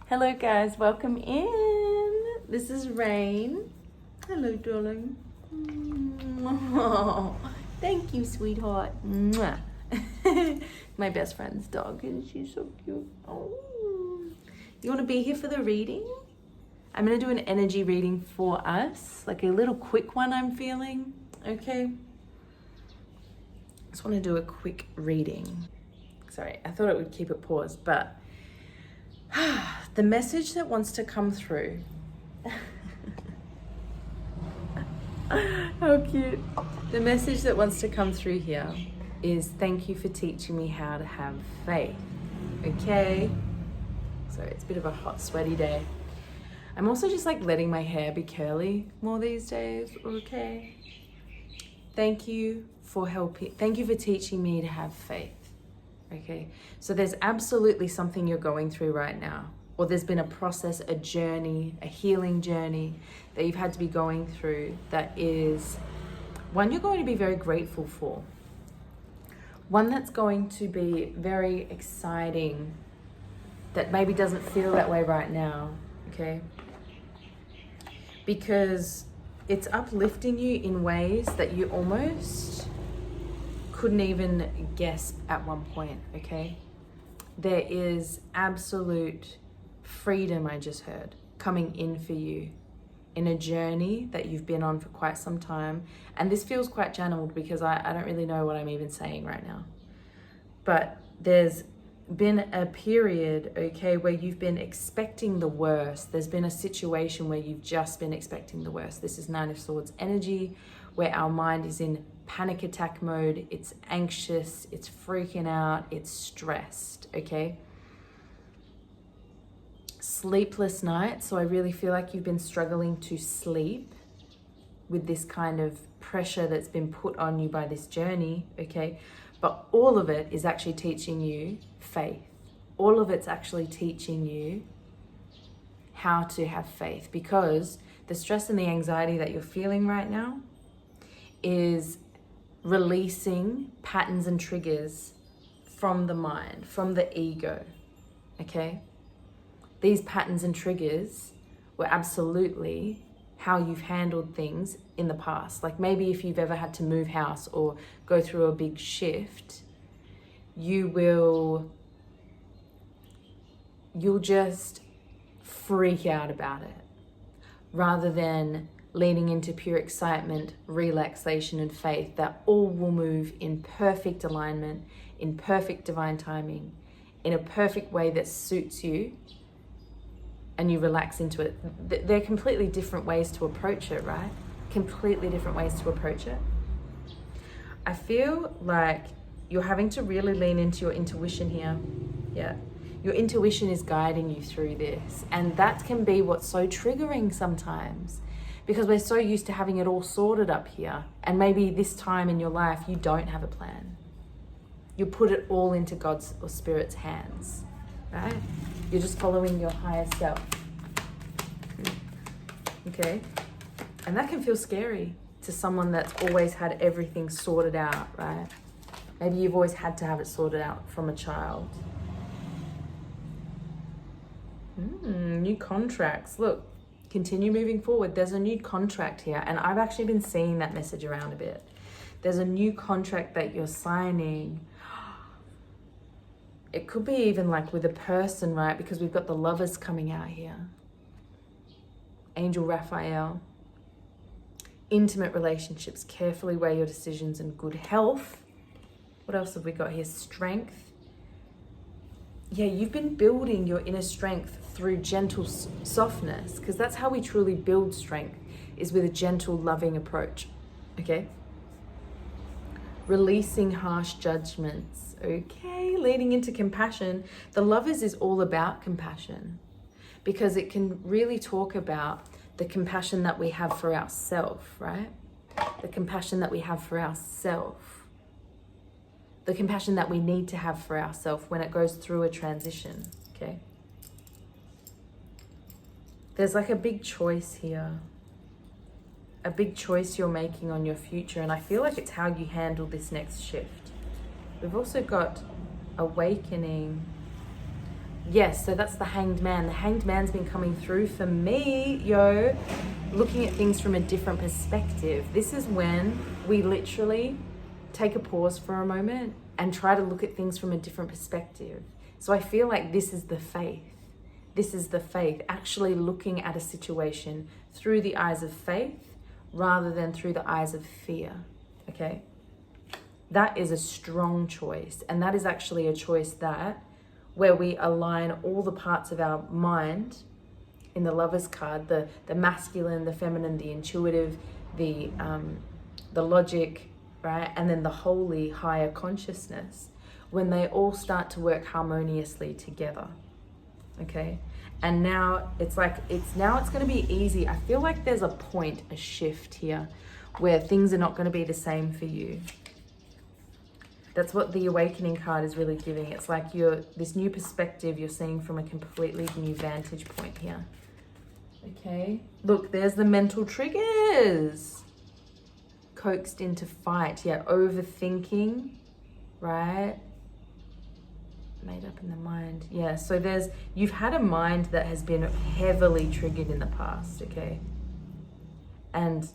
Hello guys, welcome in. This is Rain. Hello darling. Oh, thank you sweetheart. Mwah. My best friend's dog and she's so cute. Oh. You want to be here for the reading? I'm going to do an energy reading for us, like a little quick one I'm feeling, okay? Just want to do a quick reading. Sorry, I thought it would keep it paused, but the message that wants to come through. How cute. The message that wants to come through here is thank you for teaching me how to have faith. Okay? So it's a bit of a hot, sweaty day. I'm also just like letting my hair be curly more these days, okay? Thank you for helping. Thank you for teaching me to have faith. Okay, so there's absolutely something you're going through right now, or there's been a process, a journey, a healing journey that you've had to be going through that is one you're going to be very grateful for, one that's going to be very exciting that maybe doesn't feel that way right now, okay? Because it's uplifting you in ways that you almost couldn't even guess at one point, okay? There is absolute freedom, I just heard, coming in for you in a journey that you've been on for quite some time. And this feels quite channeled because I don't really know what I'm even saying right now. But there's been a period, okay, where you've been expecting the worst. There's been a situation where you've just been expecting the worst. This is Nine of Swords energy, where our mind is in panic attack mode, it's anxious, it's freaking out, it's stressed, okay? Sleepless nights, so I really feel like you've been struggling to sleep with this kind of pressure that's been put on you by this journey, okay? But all of it is actually teaching you faith. All of it's actually teaching you how to have faith, because the stress and the anxiety that you're feeling right now is releasing patterns and triggers from the mind, from the ego, okay? These patterns and triggers were absolutely how you've handled things in the past. Like maybe if you've ever had to move house or go through a big shift, you'll just freak out about it rather than leaning into pure excitement, relaxation, and faith that all will move in perfect alignment, in perfect divine timing, in a perfect way that suits you, and you relax into it. They're completely different ways to approach it, right? Completely different ways to approach it. I feel like you're having to really lean into your intuition here. Yeah. Your intuition is guiding you through this, and that can be what's so triggering sometimes, because we're so used to having it all sorted up here, and maybe this time in your life you don't have a plan. You put it all into God's or Spirit's hands, right? You're just following your higher self, okay? And that can feel scary to someone that's always had everything sorted out, right? Maybe you've always had to have it sorted out from a child. New contracts, look. Continue moving forward. There's a new contract here, and I've actually been seeing that message around a bit. There's a new contract that you're signing. It could be even like with a person, right? Because we've got the Lovers coming out here. Angel Raphael. Intimate relationships. Carefully weigh your decisions, and good health. What else have we got here? Strength. Yeah, you've been building your inner strength through gentle softness, because that's how we truly build strength, is with a gentle, loving approach, okay? Releasing harsh judgments, okay? Leading into compassion. The Lovers is all about compassion, because it can really talk about the compassion that we have for ourselves, right? The compassion that we have for ourselves. The compassion that we need to have for ourselves when it goes through a transition, okay? There's like a big choice here. A big choice you're making on your future, and I feel like it's how you handle this next shift. We've also got awakening, Yes, so that's the Hanged Man. The Hanged Man's been coming through for me, yo. Looking at things from a different perspective. This is when we literally take a pause for a moment and try to look at things from a different perspective. So I feel like this is the faith. This is the faith, actually looking at a situation through the eyes of faith rather than through the eyes of fear, okay? That is a strong choice. And that is actually a choice that where we align all the parts of our mind in the Lover's card, the masculine, the feminine, the intuitive, the logic, right? And then the holy higher consciousness, when they all start to work harmoniously together, okay? And now it's like, it's going to be easy. I feel like there's a shift here where things are not going to be the same for you. That's what the Awakening card is really giving. It's like this new perspective you're seeing from a completely new vantage point here. Okay, look, there's the mental triggers. Coaxed into fight, yeah, overthinking, right? Made up in the mind, yeah. So you've had a mind that has been heavily triggered in the past, okay? And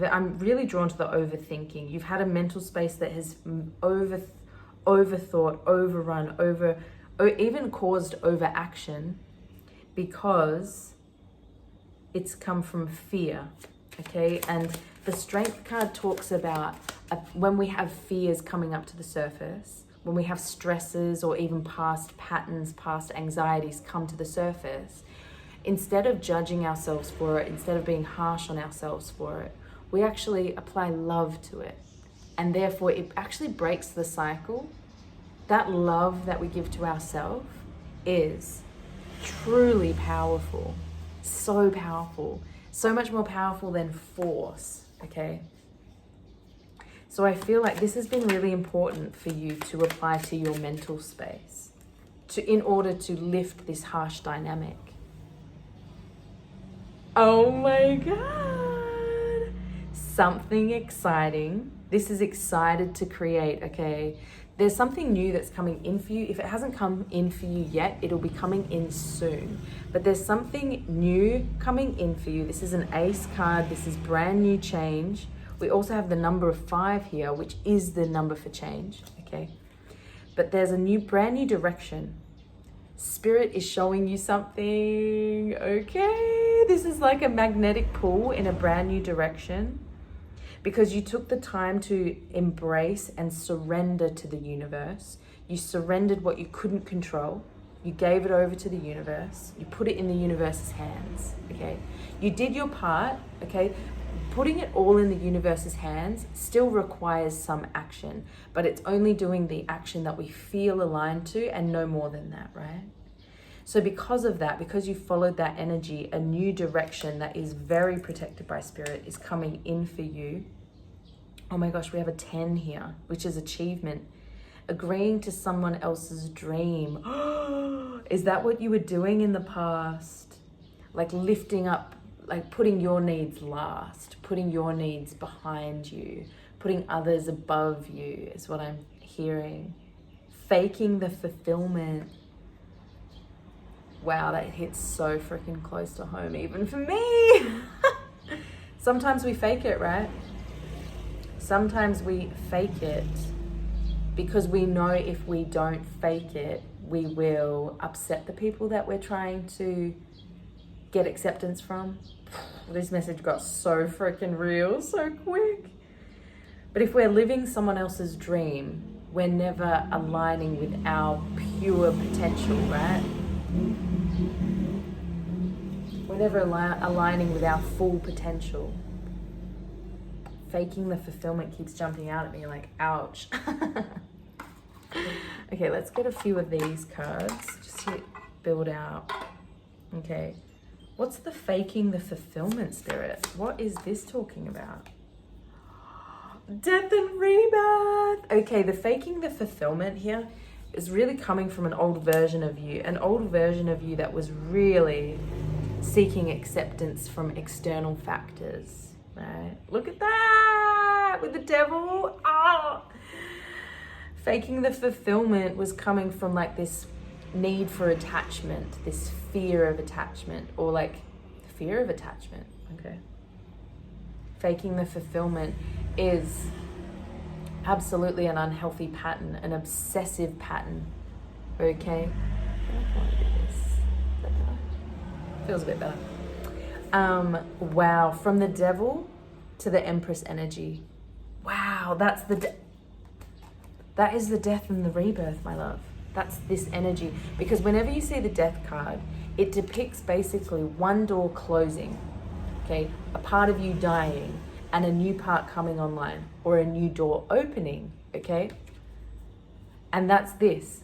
I'm really drawn to the overthinking. You've had a mental space that has overthought, overrun, even caused overaction because it's come from fear, okay? And the Strength card talks about when we have fears coming up to the surface, when we have stresses or even past patterns, past anxieties come to the surface, instead of judging ourselves for it, instead of being harsh on ourselves for it, we actually apply love to it. And therefore it actually breaks the cycle. That love that we give to ourselves is truly powerful. So powerful. So much more powerful than force, okay? So I feel like this has been really important for you to apply to your mental space in order to lift this harsh dynamic. Oh my God. Something exciting. This is excited to create, okay? There's something new that's coming in for you. If it hasn't come in for you yet, it'll be coming in soon. But there's something new coming in for you. This is an Ace card. This is brand new change. We also have the number 5 here, which is the number for change, okay? But there's a brand new direction. Spirit is showing you something, okay? This is like a magnetic pull in a brand new direction, because you took the time to embrace and surrender to the universe. You surrendered what you couldn't control. You gave it over to the universe. You put it in the universe's hands, okay? You did your part, okay? Putting it all in the universe's hands still requires some action, but it's only doing the action that we feel aligned to and no more than that, right? So because of that, because you followed that energy, a new direction that is very protected by Spirit is coming in for you. Oh my gosh, we have a 10 here, which is achievement. Agreeing to someone else's dream. Is that what you were doing in the past? Like lifting up, like putting your needs last, putting your needs behind you, putting others above you is what I'm hearing. Faking the fulfillment. Wow, that hits so freaking close to home, even for me. Sometimes we fake it, right? Sometimes we fake it because we know if we don't fake it, we will upset the people that we're trying to get acceptance from. This message got so freaking real so quick. But if we're living someone else's dream, we're never aligning with our pure potential, right? We're never aligning with our full potential. Faking the fulfillment keeps jumping out at me like, ouch. Okay, let's get a few of these cards just to build out. Okay, what's the faking the fulfillment, Spirit? What is this talking about? Death and rebirth. Okay, the faking the fulfillment here is really coming from an old version of you that was really seeking acceptance from external factors, right? Look at that with the devil. Faking the fulfillment was coming from like this need for attachment, this fear of attachment, or like fear of attachment, okay? Faking the fulfillment is absolutely an unhealthy pattern, an obsessive pattern, okay? I want to do this. Is that better? Feels a bit better. Wow, from the devil to the Empress energy. Wow, that is the death and the rebirth, my love. That's this energy. Because whenever you see the death card, it depicts basically one door closing, okay? A part of you dying and a new part coming online, or a new door opening, okay? And that's this.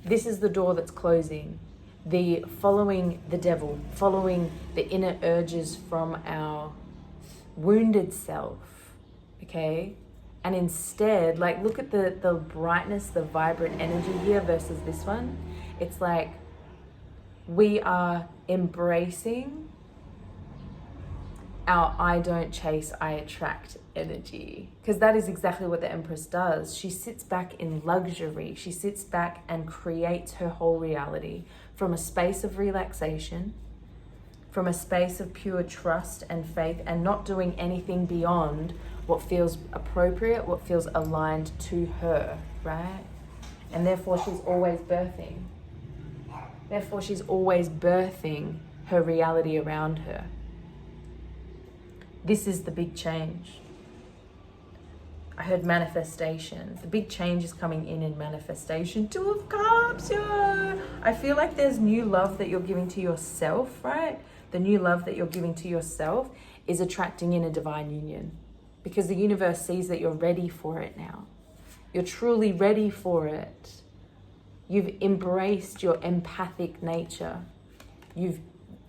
This is the door that's closing. The following the devil, following the inner urges from our wounded self, okay? And instead, like, look at the brightness, the vibrant energy here versus this one. It's like we are embracing our I don't chase, I attract energy. Because that is exactly what the Empress does. She sits back in luxury. She sits back and creates her whole reality from a space of relaxation, from a space of pure trust and faith, and not doing anything beyond what feels appropriate, what feels aligned to her, right? And therefore she's always birthing. Therefore she's always birthing her reality around her. This is the big change. I heard manifestation. The big change is coming in manifestation. 2 of Cups, yeah. I feel like there's new love that you're giving to yourself, right? The new love that you're giving to yourself is attracting in a divine union, because the universe sees that you're ready for it now. You're truly ready for it. You've embraced your empathic nature. You've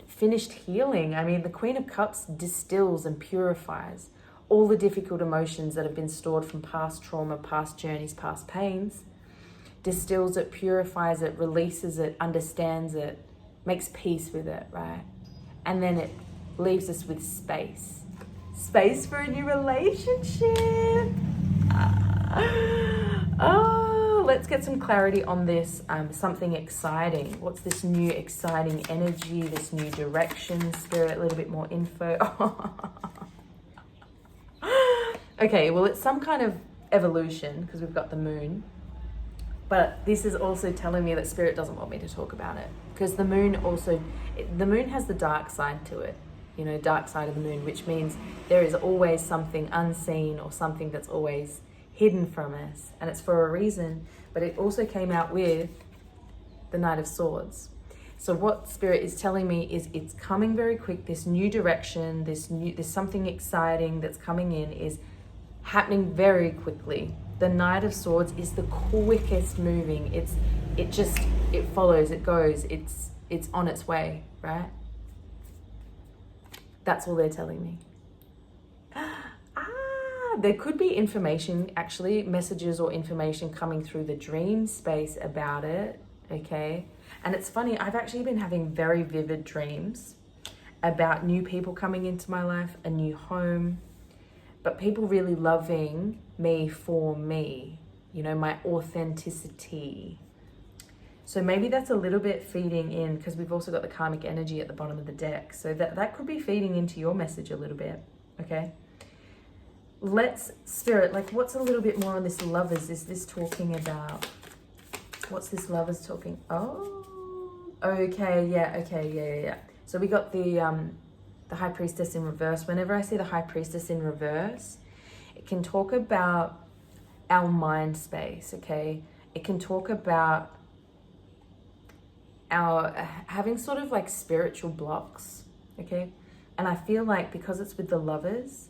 finished healing. I mean, the Queen of Cups distills and purifies all the difficult emotions that have been stored from past trauma, past journeys, past pains. Distills it, purifies it, releases it, understands it, makes peace with it, right? And then it leaves us with space. Space for a new relationship. Oh, let's get some clarity on this. Something exciting. What's this new exciting energy, this new direction, Spirit? A little bit more info. Okay, well, it's some kind of evolution because we've got the moon. But this is also telling me that Spirit doesn't want me to talk about it, because the moon has the dark side to it, you know, dark side of the moon, which means there is always something unseen or something that's always hidden from us, and it's for a reason. But it also came out with the Knight of Swords. So what Spirit is telling me is it's coming very quick. This new direction, there's something exciting that's coming in, is happening very quickly. The Knight of Swords is the quickest moving. It follows, it goes, it's on its way, right? That's all they're telling me. There could be information, actually, messages or information coming through the dream space about it, okay? And it's funny, I've actually been having very vivid dreams about new people coming into my life, a new home, but people really loving me for me, you know, my authenticity. So maybe that's a little bit feeding in, because we've also got the karmic energy at the bottom of the deck. So that could be feeding into your message a little bit, okay? Let's, Spirit, like, what's a little bit more on this Lovers? Is this talking about, what's this Lovers talking? Oh, okay, yeah. So we got the High Priestess in reverse. Whenever I see the High Priestess in reverse, it can talk about our mind space, okay? It can talk about our having sort of like spiritual blocks, okay? And I feel like because it's with the Lovers,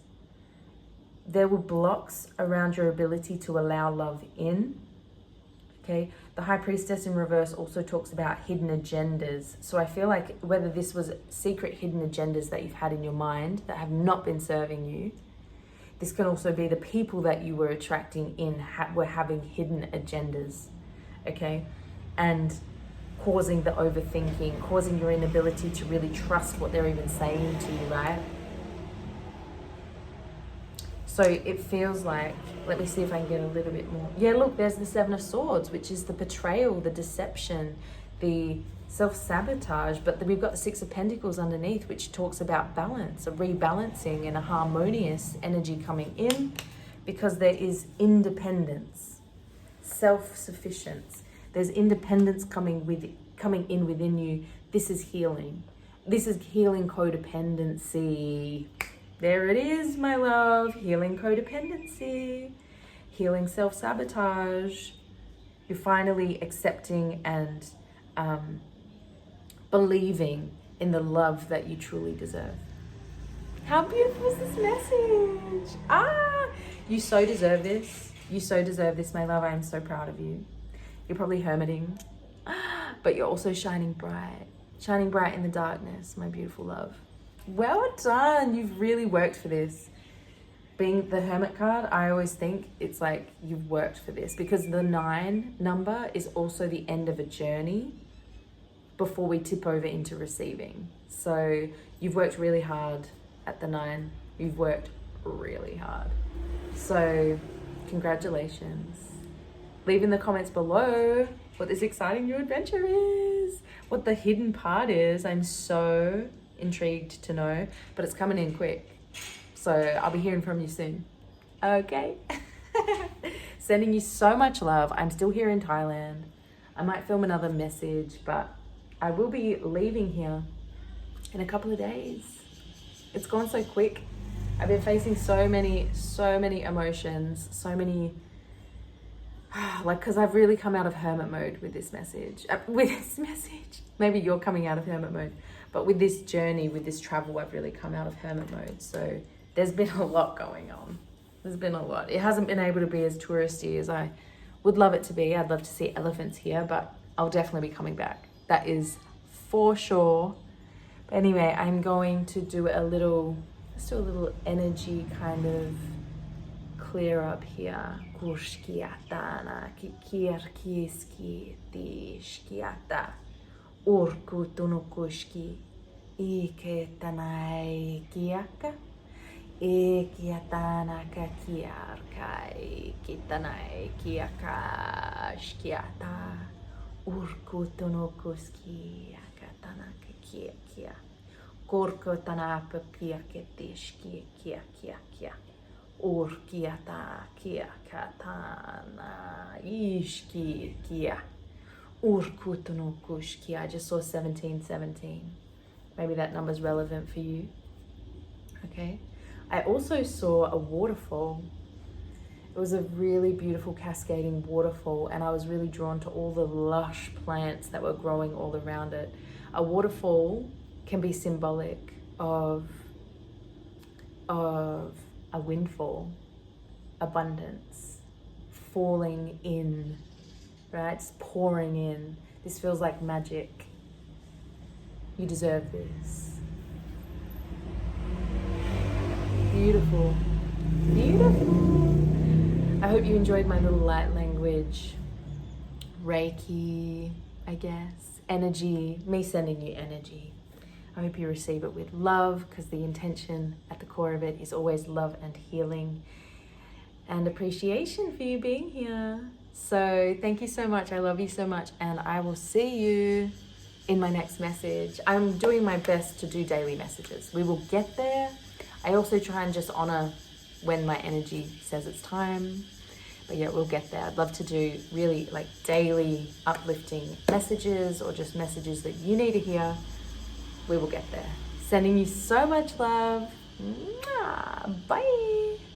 there were blocks around your ability to allow love in, okay? The High Priestess in reverse also talks about hidden agendas. So I feel like whether this was secret hidden agendas that you've had in your mind that have not been serving you, this can also be the people that you were attracting in were having hidden agendas, okay? And causing the overthinking, causing your inability to really trust what they're even saying to you, right? So it feels like, let me see if I can get a little bit more. Yeah, look, there's the Seven of Swords, which is the betrayal, the deception, the self-sabotage. But we've got the Six of Pentacles underneath, which talks about balance, a rebalancing and a harmonious energy coming in, because there is independence, self-sufficiency. There's independence coming in within you. This is healing. This is healing codependency. There it is, my love. Healing codependency. Healing self-sabotage. You're finally accepting and believing in the love that you truly deserve. How beautiful is this message? You so deserve this. You so deserve this, my love. I am so proud of you. You're probably hermiting, but you're also shining bright. Shining bright in the darkness, my beautiful love. Well done. You've really worked for this. Being the Hermit card, I always think it's like you've worked for this, because the 9 number is also the end of a journey before we tip over into receiving. So you've worked really hard at the 9. You've worked really hard. So congratulations. Leave in the comments below what this exciting new adventure is, what the hidden part is. I'm so intrigued to know, but it's coming in quick. So I'll be hearing from you soon. Okay. Sending you so much love. I'm still here in Thailand. I might film another message, but I will be leaving here in a couple of days. It's gone so quick. I've been facing so many emotions, so many, because I've really come out of hermit mode with this message. Maybe you're coming out of hermit mode, but with this journey, with this travel, I've really come out of hermit mode. So there's been a lot going on. There's been a lot. It hasn't been able to be as touristy as I would love it to be. I'd love to see elephants here, but I'll definitely be coming back. That is for sure. But anyway, I'm going to do let's do a little energy kind of clear up here. Kushkiatana kikirkiski tishkiata urkutunukushki iketanai kiaka ekiatana kakiarkai kitanai kiaka shkiata urkutunukuski akatana kakia korkotana pakiaketishki kia kia kia urkiata kia katana ishki kia urkutunukushki. I just saw 1717. Maybe that number's relevant for you. Okay. I also saw a waterfall. It was a really beautiful cascading waterfall, and I was really drawn to all the lush plants that were growing all around it. A waterfall can be symbolic of a windfall, abundance, falling in, right? It's pouring in. This feels like magic. You deserve this. Beautiful, beautiful. I hope you enjoyed my little light language, Reiki, I guess, energy, me sending you energy. I hope you receive it with love, because the intention at the core of it is always love and healing and appreciation for you being here. So thank you so much. I love you so much, and I will see you in my next message. I'm doing my best to do daily messages. We will get there. I also try and just honor when my energy says it's time. But yeah, we'll get there. I'd love to do really like daily uplifting messages, or just messages that you need to hear. We will get there. Sending you so much love. Mwah. Bye.